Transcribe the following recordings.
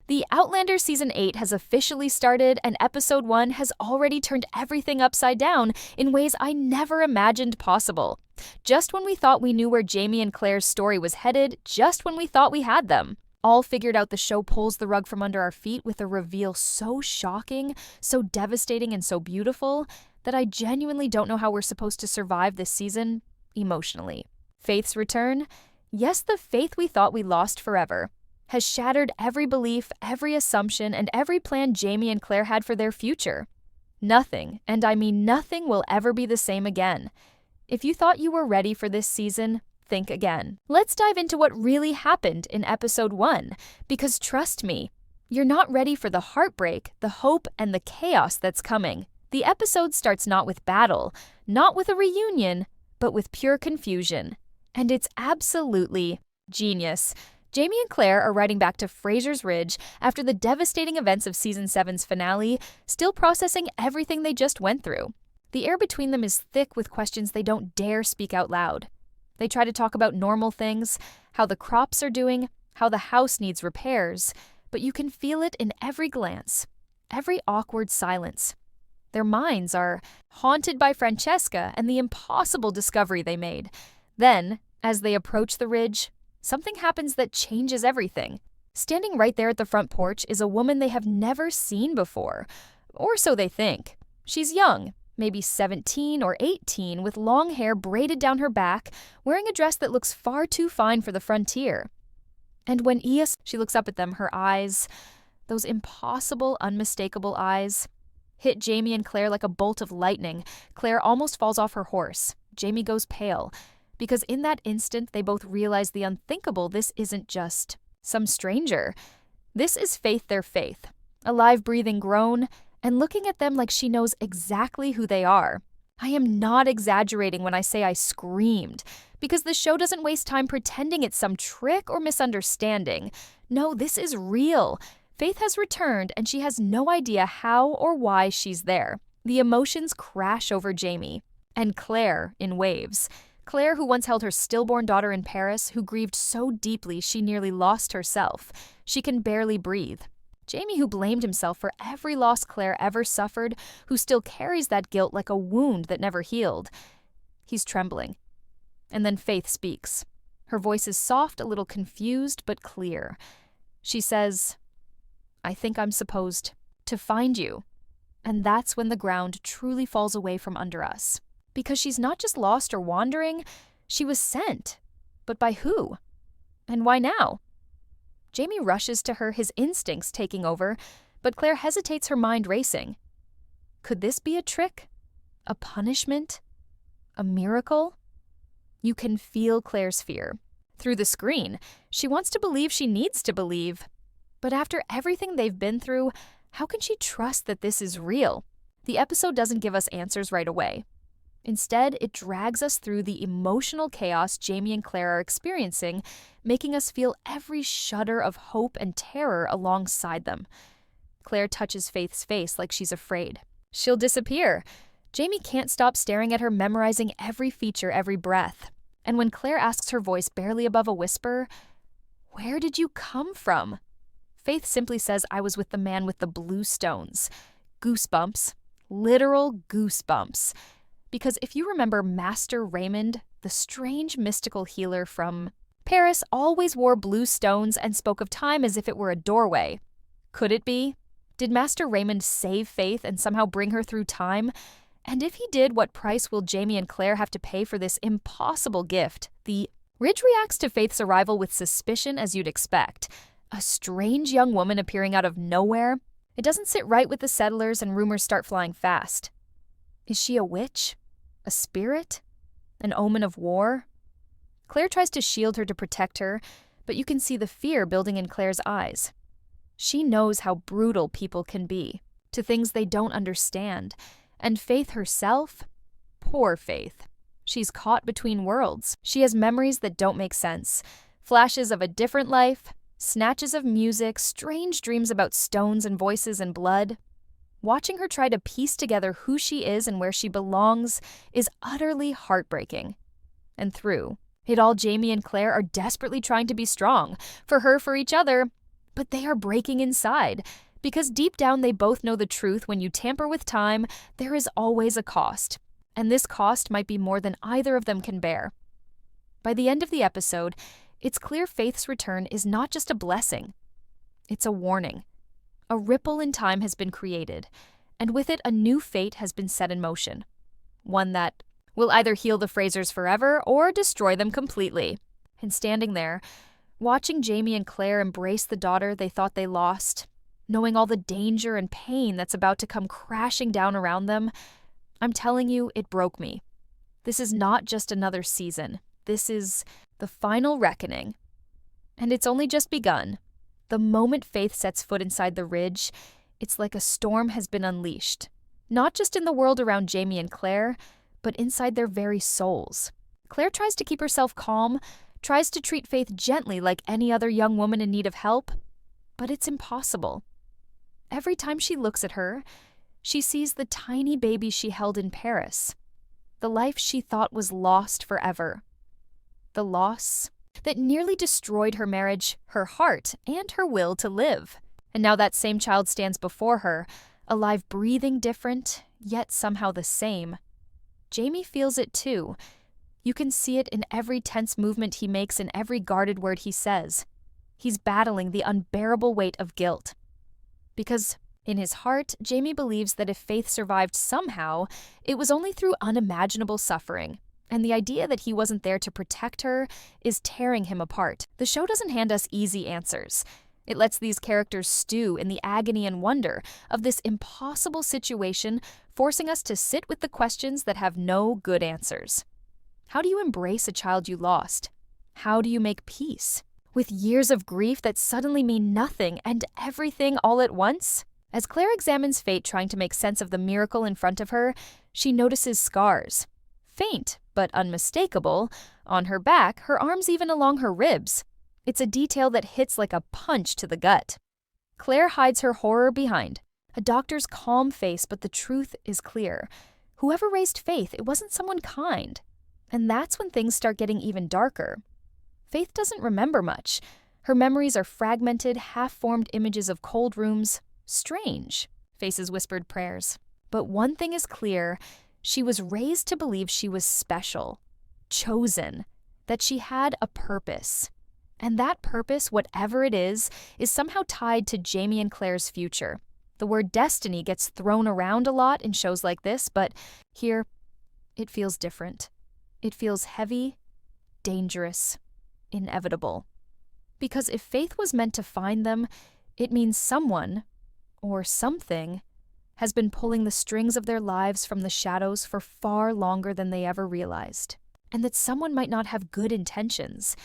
The Outlander Season 8 has officially started, and Episode 1 has already turned everything upside down in ways I never imagined possible. Just when we thought we knew where Jamie and Claire's story was headed, just when we thought we had them, all figured out, the show pulls the rug from under our feet with a reveal so shocking, so devastating, and so beautiful that I genuinely don't know how we're supposed to survive this season emotionally. Faith's return? Yes, the faith we thought we lost forever has shattered every belief, every assumption, and every plan Jamie and Claire had for their future. Nothing, and I mean nothing, will ever be the same again. If you thought you were ready for this season, think again. Let's dive into what really happened in Episode 1, because trust me, you're not ready for the heartbreak, the hope, and the chaos that's coming. The episode starts not with battle, not with a reunion, but with pure confusion. And it's absolutely genius. Jamie and Claire are riding back to Fraser's Ridge after the devastating events of Season 7's finale, still processing everything they just went through. The air between them is thick with questions they don't dare speak out loud. They try to talk about normal things, how the crops are doing, how the house needs repairs, but you can feel it in every glance, every awkward silence. Their minds are haunted by Francesca and the impossible discovery they made. Then, as they approach the ridge, something happens that changes everything. Standing right there at the front porch is a woman they have never seen before, or so they think. She's young, maybe 17 or 18, with long hair braided down her back, wearing a dress that looks far too fine for the frontier. And when she looks up at them, her eyes, those impossible, unmistakable eyes, hit Jamie and Claire like a bolt of lightning. Claire almost falls off her horse. Jamie goes pale, because in that instant they both realize the unthinkable. This isn't just some stranger. This is Faith, their Faith, a live, breathing groan, and looking at them like she knows exactly who they are. I am not exaggerating when I say I screamed, because the show doesn't waste time pretending it's some trick or misunderstanding. No, this is real. Faith has returned, and she has no idea how or why she's there. The emotions crash over Jamie, and Claire in waves. Claire, who once held her stillborn daughter in Paris, who grieved so deeply she nearly lost herself. She can barely breathe. Jamie, who blamed himself for every loss Claire ever suffered, who still carries that guilt like a wound that never healed. He's trembling. And then Faith speaks. Her voice is soft, a little confused, but clear. She says, "I think I'm supposed to find you." And that's when the ground truly falls away from under us. Because she's not just lost or wandering, she was sent. But by who? And why now? Jamie rushes to her, his instincts taking over, but Claire hesitates, her mind racing. Could this be a trick? A punishment? A miracle? You can feel Claire's fear. Through the screen, she wants to believe she needs to believe. But after everything they've been through, how can she trust that this is real? The episode doesn't give us answers right away. Instead, it drags us through the emotional chaos Jamie and Claire are experiencing, making us feel every shudder of hope and terror alongside them. Claire touches Faith's face like she's afraid. She'll disappear. Jamie can't stop staring at her, memorizing every feature, every breath. And when Claire asks, her voice barely above a whisper, "Where did you come from?" Faith simply says, "I was with the man with the blue stones." Goosebumps. Literal goosebumps. Because if you remember, Master Raymond, the strange mystical healer from Paris, always wore blue stones and spoke of time as if it were a doorway. Could it be? Did Master Raymond save Faith and somehow bring her through time? And if he did, what price will Jamie and Claire have to pay for this impossible gift? The Ridge reacts to Faith's arrival with suspicion, as you'd expect. A strange young woman appearing out of nowhere? It doesn't sit right with the settlers, and rumors start flying fast. Is she a witch? A spirit? An omen of war? Claire tries to shield her, to protect her, but you can see the fear building in Claire's eyes. She knows how brutal people can be to things they don't understand. And Faith herself? Poor Faith. She's caught between worlds. She has memories that don't make sense. Flashes of a different life, snatches of music, strange dreams about stones and voices and blood. Watching her try to piece together who she is and where she belongs is utterly heartbreaking. And through it all, Jamie and Claire are desperately trying to be strong. For her, for each other. But they are breaking inside, because deep down they both know the truth: when you tamper with time, there is always a cost. And this cost might be more than either of them can bear. By the end of the episode, it's clear Faith's return is not just a blessing. It's a warning. A ripple in time has been created, and with it a new fate has been set in motion. One that will either heal the Frasers forever or destroy them completely. And standing there, watching Jamie and Claire embrace the daughter they thought they lost, knowing all the danger and pain that's about to come crashing down around them, I'm telling you, it broke me. This is not just another season. This is the final reckoning. And it's only just begun. The moment Faith sets foot inside the ridge, it's like a storm has been unleashed. Not just in the world around Jamie and Claire, but inside their very souls. Claire tries to keep herself calm, tries to treat Faith gently like any other young woman in need of help, but it's impossible. Every time she looks at her, she sees the tiny baby she held in Paris, the life she thought was lost forever. The loss that nearly destroyed her marriage, her heart, and her will to live. And now that same child stands before her, alive, breathing different, yet somehow the same. Jamie feels it too. You can see it in every tense movement he makes and every guarded word he says. He's battling the unbearable weight of guilt. Because in his heart, Jamie believes that if Faith survived somehow, it was only through unimaginable suffering. And the idea that he wasn't there to protect her is tearing him apart. The show doesn't hand us easy answers. It lets these characters stew in the agony and wonder of this impossible situation, forcing us to sit with the questions that have no good answers. How do you embrace a child you lost? How do you make peace with years of grief that suddenly mean nothing and everything all at once? As Claire examines Fate trying to make sense of the miracle in front of her, she notices scars. Faint, but unmistakable, on her back, her arms, even along her ribs. It's a detail that hits like a punch to the gut. Claire hides her horror behind a doctor's calm face, but the truth is clear. Whoever raised Faith, it wasn't someone kind. And that's when things start getting even darker. Faith doesn't remember much. Her memories are fragmented, half-formed images of cold rooms. Strange, Faces whispered prayers. But one thing is clear. She was raised to believe she was special, chosen, that she had a purpose. And that purpose, whatever it is somehow tied to Jamie and Claire's future. The word destiny gets thrown around a lot in shows like this, but here, it feels different. It feels heavy, dangerous, inevitable. Because if Faith was meant to find them, it means someone, or something, has been pulling the strings of their lives from the shadows for far longer than they ever realized. And that someone might not have good intentions.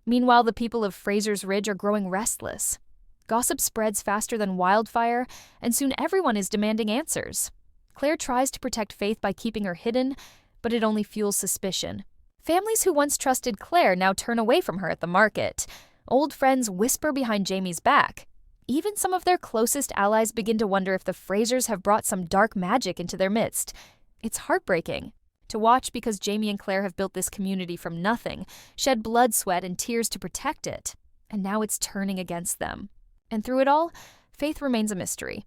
Meanwhile, the people of Fraser's Ridge are growing restless. Gossip spreads faster than wildfire, and soon everyone is demanding answers. Claire tries to protect Faith by keeping her hidden, but it only fuels suspicion. Families who once trusted Claire now turn away from her at the market. Old friends whisper behind Jamie's back. Even some of their closest allies begin to wonder if the Frasers have brought some dark magic into their midst. It's heartbreaking to watch because Jamie and Claire have built this community from nothing, shed blood, sweat, and tears to protect it, and now it's turning against them. And through it all, Faith remains a mystery.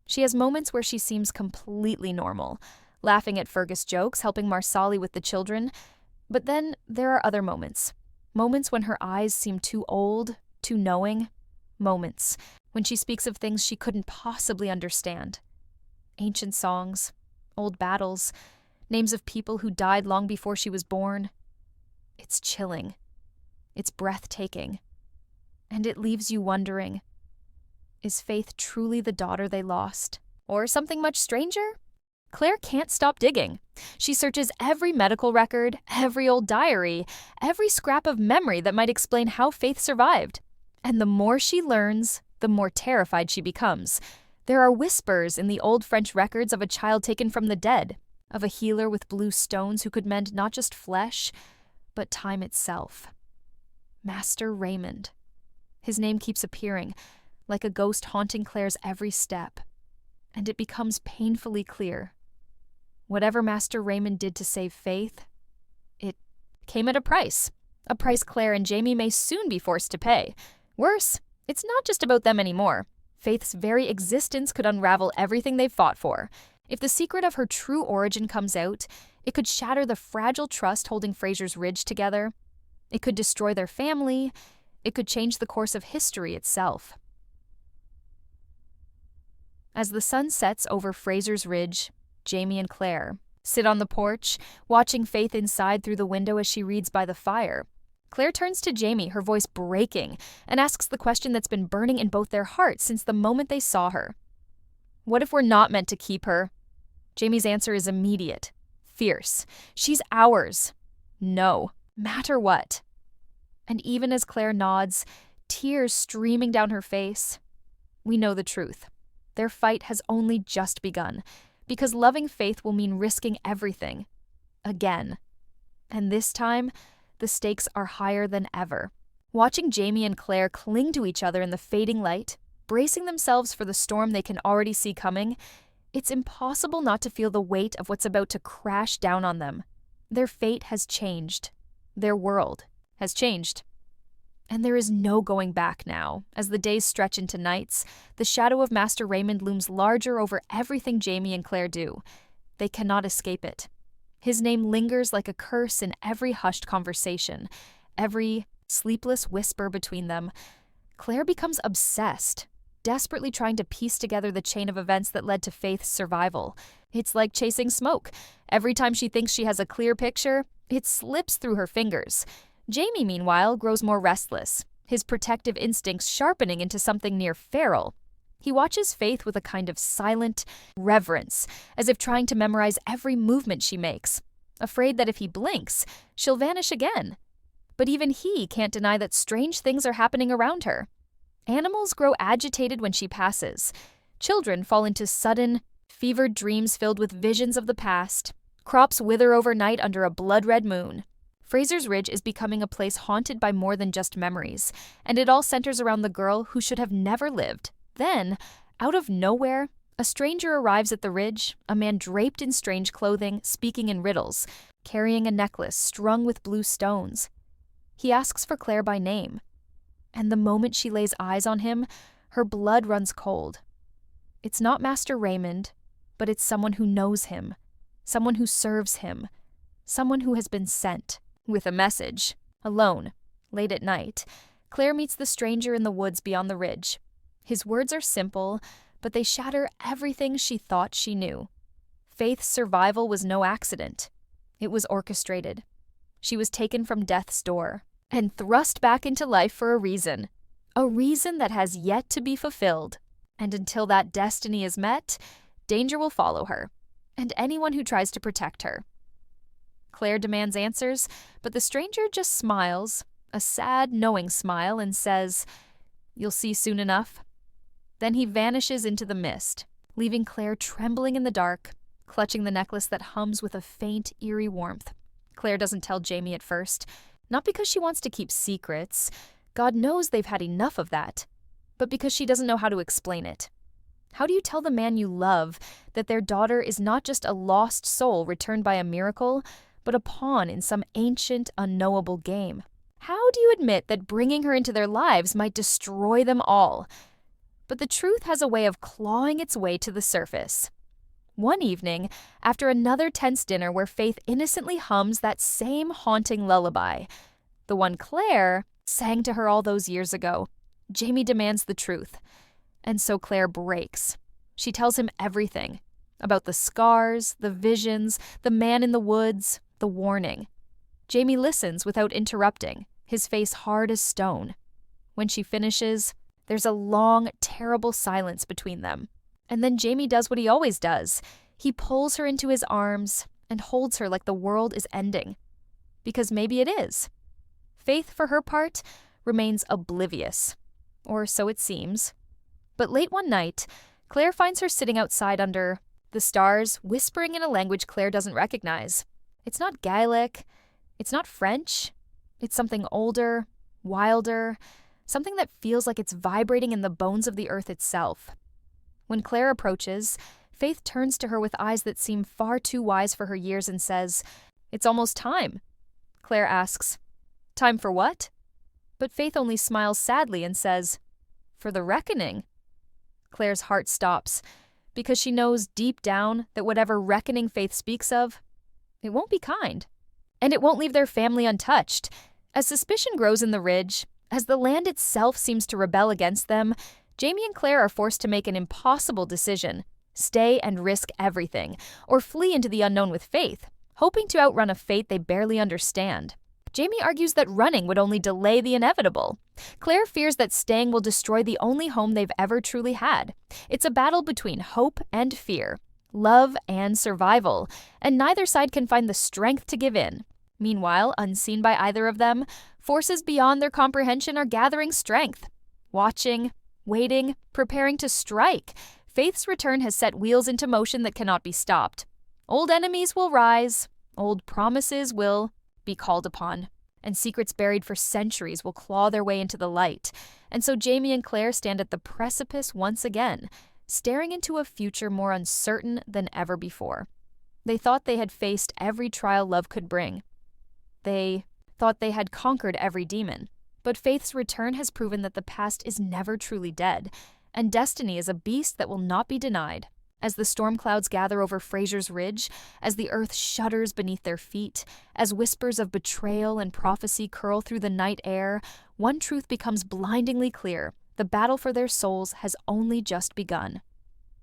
She has moments where she seems completely normal, laughing at Fergus jokes, helping Marsali with the children, but then there are other moments. Moments when her eyes seem too old, too knowing. Moments when she speaks of things she couldn't possibly understand. Ancient songs, old battles, names of people who died long before she was born. It's chilling. It's breathtaking. And it leaves you wondering, is Faith truly the daughter they lost? Or something much stranger? Claire can't stop digging. She searches every medical record, every old diary, every scrap of memory that might explain how Faith survived. And the more she learns, the more terrified she becomes. There are whispers in the old French records of a child taken from the dead, of a healer with blue stones who could mend not just flesh, but time itself. Master Raymond. His name keeps appearing, like a ghost haunting Claire's every step. And it becomes painfully clear. Whatever Master Raymond did to save Faith, it came at a price Claire and Jamie may soon be forced to pay. Worse, It's not just about them anymore. Faith's very existence could unravel everything they've fought for. If the secret of her true origin comes out, it could shatter the fragile trust holding Fraser's Ridge together. It could destroy their family. It could change the course of history itself. As the sun sets over Fraser's Ridge, Jamie and Claire sit on the porch, watching Faith inside through the window as she reads by the fire. Claire turns to Jamie, her voice breaking, and asks the question that's been burning in both their hearts since the moment they saw her. What if we're not meant to keep her? Jamie's answer is immediate, fierce. She's ours. No, matter what. And even as Claire nods, tears streaming down her face, we know the truth. Their fight has only just begun, because loving Faith will mean risking everything. Again. And this time, the stakes are higher than ever. Watching Jamie and Claire cling to each other in the fading light, bracing themselves for the storm they can already see coming, it's impossible not to feel the weight of what's about to crash down on them. Their fate has changed. Their world has changed. And there is no going back now. As the days stretch into nights, the shadow of Master Raymond looms larger over everything Jamie and Claire do. They cannot escape it. His name lingers like a curse in every hushed conversation, every sleepless whisper between them. Claire becomes obsessed, desperately trying to piece together the chain of events that led to Faith's survival. It's like chasing smoke. Every time she thinks she has a clear picture, it slips through her fingers. Jamie, meanwhile, grows more restless, his protective instincts sharpening into something near feral. He watches Faith with a kind of silent reverence, as if trying to memorize every movement she makes, afraid that if he blinks, she'll vanish again. But even he can't deny that strange things are happening around her. Animals grow agitated when she passes. Children fall into sudden, fevered dreams filled with visions of the past. Crops wither overnight under a blood-red moon. Fraser's Ridge is becoming a place haunted by more than just memories, and it all centers around the girl who should have never lived. Then, out of nowhere, a stranger arrives at the ridge, a man draped in strange clothing, speaking in riddles, carrying a necklace strung with blue stones. He asks for Claire by name, and the moment she lays eyes on him, her blood runs cold. It's not Master Raymond, but it's someone who knows him, someone who serves him, someone who has been sent. With a message, alone, late at night, Claire meets the stranger in the woods beyond the ridge. His words are simple, but they shatter everything she thought she knew. Faith's survival was no accident. It was orchestrated. She was taken from death's door and thrust back into life for a reason that has yet to be fulfilled. And until that destiny is met, danger will follow her, and anyone who tries to protect her. Claire demands answers, but the stranger just smiles, a sad, knowing smile, and says, "You'll see soon enough." Then he vanishes into the mist, leaving Claire trembling in the dark, clutching the necklace that hums with a faint, eerie warmth. Claire doesn't tell Jamie at first, not because she wants to keep secrets. God knows they've had enough of that, but because she doesn't know how to explain it. How do you tell the man you love that their daughter is not just a lost soul returned by a miracle, but a pawn in some ancient, unknowable game? How do you admit that bringing her into their lives might destroy them all? But the truth has a way of clawing its way to the surface. One evening, after another tense dinner where Faith innocently hums that same haunting lullaby, the one Claire sang to her all those years ago, Jamie demands the truth. And so Claire breaks. She tells him everything about the scars, the visions, the man in the woods, the warning. Jamie listens without interrupting, his face hard as stone. When she finishes, there's a long, terrible silence between them. And then Jamie does what he always does. He pulls her into his arms and holds her like the world is ending. Because maybe it is. Faith, for her part, remains oblivious. Or so it seems. But late one night, Claire finds her sitting outside under the stars, whispering in a language Claire doesn't recognize. It's not Gaelic. It's not French. It's something older, wilder, something that feels like it's vibrating in the bones of the earth itself. When Claire approaches, Faith turns to her with eyes that seem far too wise for her years and says, "It's almost time." Claire asks, "Time for what?" But Faith only smiles sadly and says, For the reckoning. Claire's heart stops, because she knows deep down that whatever reckoning Faith speaks of, it won't be kind. And it won't leave their family untouched. As suspicion grows in the Ridge, as the land itself seems to rebel against them, Jamie and Claire are forced to make an impossible decision: stay and risk everything, or flee into the unknown with Faith, hoping to outrun a fate they barely understand. Jamie argues that running would only delay the inevitable. Claire fears that staying will destroy the only home they've ever truly had. It's a battle between hope and fear, love and survival, and neither side can find the strength to give in. Meanwhile, unseen by either of them, forces beyond their comprehension are gathering strength. Watching, waiting, preparing to strike, Faith's return has set wheels into motion that cannot be stopped. Old enemies will rise, old promises will be called upon, and secrets buried for centuries will claw their way into the light. And so Jamie and Claire stand at the precipice once again, staring into a future more uncertain than ever before. They thought they had faced every trial love could bring. They thought they had conquered every demon. But Faith's return has proven that the past is never truly dead, and destiny is a beast that will not be denied. As the storm clouds gather over Fraser's Ridge, as the earth shudders beneath their feet, as whispers of betrayal and prophecy curl through the night air, one truth becomes blindingly clear: the battle for their souls has only just begun.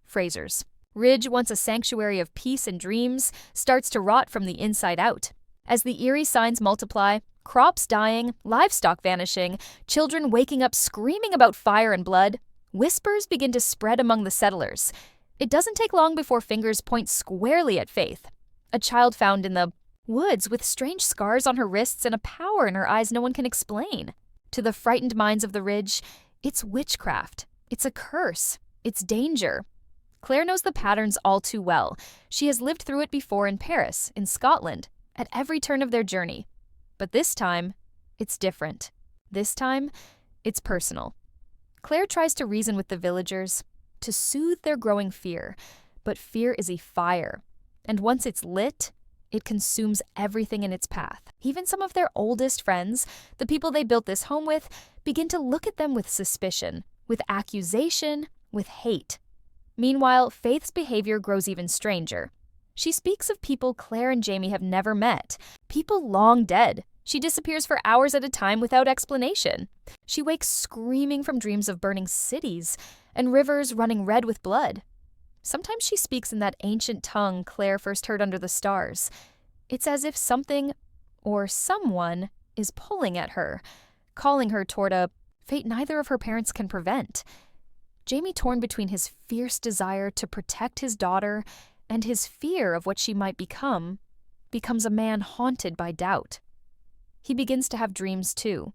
Fraser's Ridge, once a sanctuary of peace and dreams, starts to rot from the inside out. As the eerie signs multiply, crops dying, livestock vanishing, children waking up screaming about fire and blood, whispers begin to spread among the settlers. It doesn't take long before fingers point squarely at Faith, a child found in the woods with strange scars on her wrists and a power in her eyes no one can explain. To the frightened minds of the Ridge, it's witchcraft, it's a curse, it's danger. Claire knows the patterns all too well. She has lived through it before in Paris, in Scotland, at every turn of their journey. But this time, it's different. This time, it's personal. Claire tries to reason with the villagers, to soothe their growing fear. But fear is a fire, and once it's lit, it consumes everything in its path. Even some of their oldest friends, the people they built this home with, begin to look at them with suspicion, with accusation, with hate. Meanwhile, Faith's behavior grows even stranger. She speaks of people Claire and Jamie have never met, people long dead. She disappears for hours at a time without explanation. She wakes screaming from dreams of burning cities and rivers running red with blood. Sometimes she speaks in that ancient tongue Claire first heard under the stars. It's as if something or someone is pulling at her, calling her toward a fate neither of her parents can prevent. Jamie, torn between his fierce desire to protect his daughter and his fear of what she might become, becomes a man haunted by doubt. He begins to have dreams too.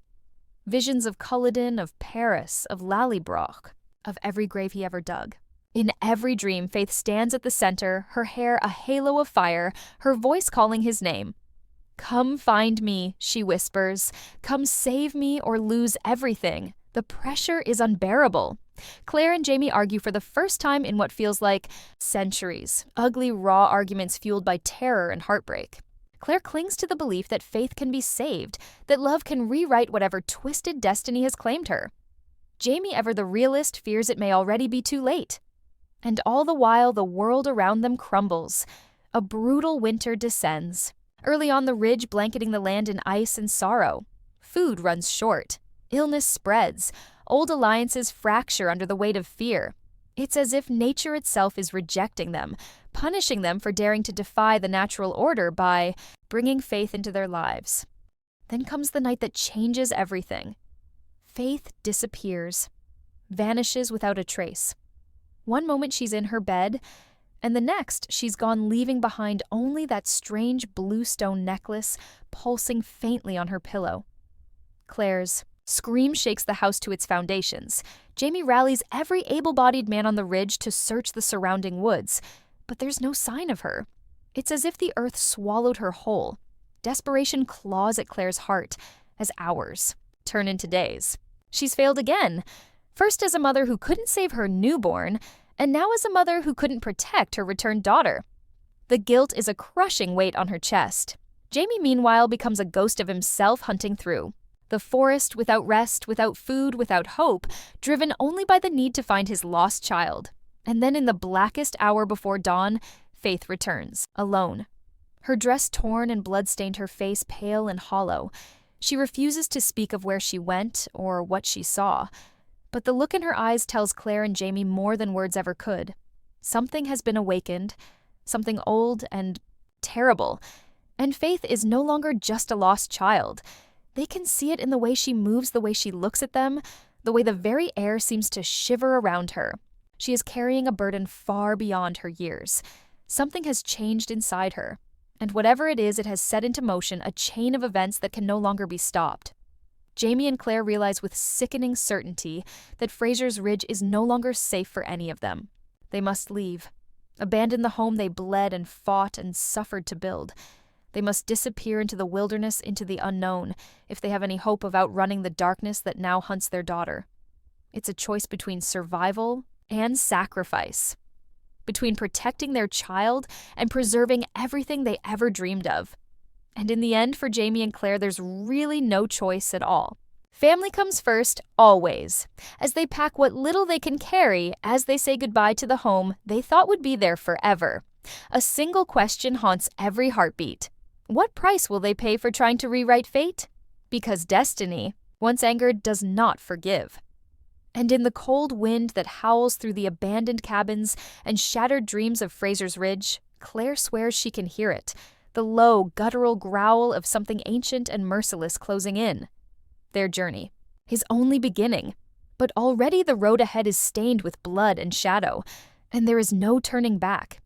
Visions of Culloden, of Paris, of Lallybroch, of every grave he ever dug. In every dream, Faith stands at the center, her hair a halo of fire, her voice calling his name. "Come find me," she whispers. "Come save me or lose everything." The pressure is unbearable. Claire and Jamie argue for the first time in what feels like centuries, ugly, raw arguments fueled by terror and heartbreak. Claire clings to the belief that Faith can be saved, that love can rewrite whatever twisted destiny has claimed her. Jamie, ever the realist, fears it may already be too late. And all the while, the world around them crumbles. A brutal winter descends. Early on, the Ridge blanketing the land in ice and sorrow. Food runs short. Illness spreads. Old alliances fracture under the weight of fear. It's as if nature itself is rejecting them, punishing them for daring to defy the natural order by bringing Faith into their lives. Then comes the night that changes everything. Faith disappears, vanishes without a trace. One moment she's in her bed, and the next she's gone, leaving behind only that strange blue stone necklace pulsing faintly on her pillow. Claire's scream shakes the house to its foundations. Jamie rallies every able-bodied man on the Ridge to search the surrounding woods, but there's no sign of her. It's as if the earth swallowed her whole. Desperation claws at Claire's heart as hours turn into days. She's failed again, first as a mother who couldn't save her newborn, and now as a mother who couldn't protect her returned daughter. The guilt is a crushing weight on her chest. Jamie, meanwhile, becomes a ghost of himself hunting through. The forest without rest, without food, without hope, driven only by the need to find his lost child. And then in the blackest hour before dawn, Faith returns, alone. Her dress torn and blood-stained, her face pale and hollow. She refuses to speak of where she went or what she saw. But the look in her eyes tells Claire and Jamie more than words ever could. Something has been awakened, something old and terrible. And Faith is no longer just a lost child. They can see it in the way she moves, the way she looks at them, the way the very air seems to shiver around her. She is carrying a burden far beyond her years. Something has changed inside her, and whatever it is, it has set into motion a chain of events that can no longer be stopped. Jamie and Claire realize with sickening certainty that Fraser's Ridge is no longer safe for any of them. They must leave, abandon the home they bled and fought and suffered to build. They must disappear into the wilderness, into the unknown, if they have any hope of outrunning the darkness that now hunts their daughter. It's a choice between survival and sacrifice, between protecting their child and preserving everything they ever dreamed of. And in the end, for Jamie and Claire, there's really no choice at all. Family comes first, always, as they pack what little they can carry as they say goodbye to the home they thought would be there forever. A single question haunts every heartbeat. What price will they pay for trying to rewrite fate? Because destiny, once angered, does not forgive. And in the cold wind that howls through the abandoned cabins and shattered dreams of Fraser's Ridge, Claire swears she can hear it, the low, guttural growl of something ancient and merciless closing in. Their journey is only beginning, but already the road ahead is stained with blood and shadow, and there is no turning back.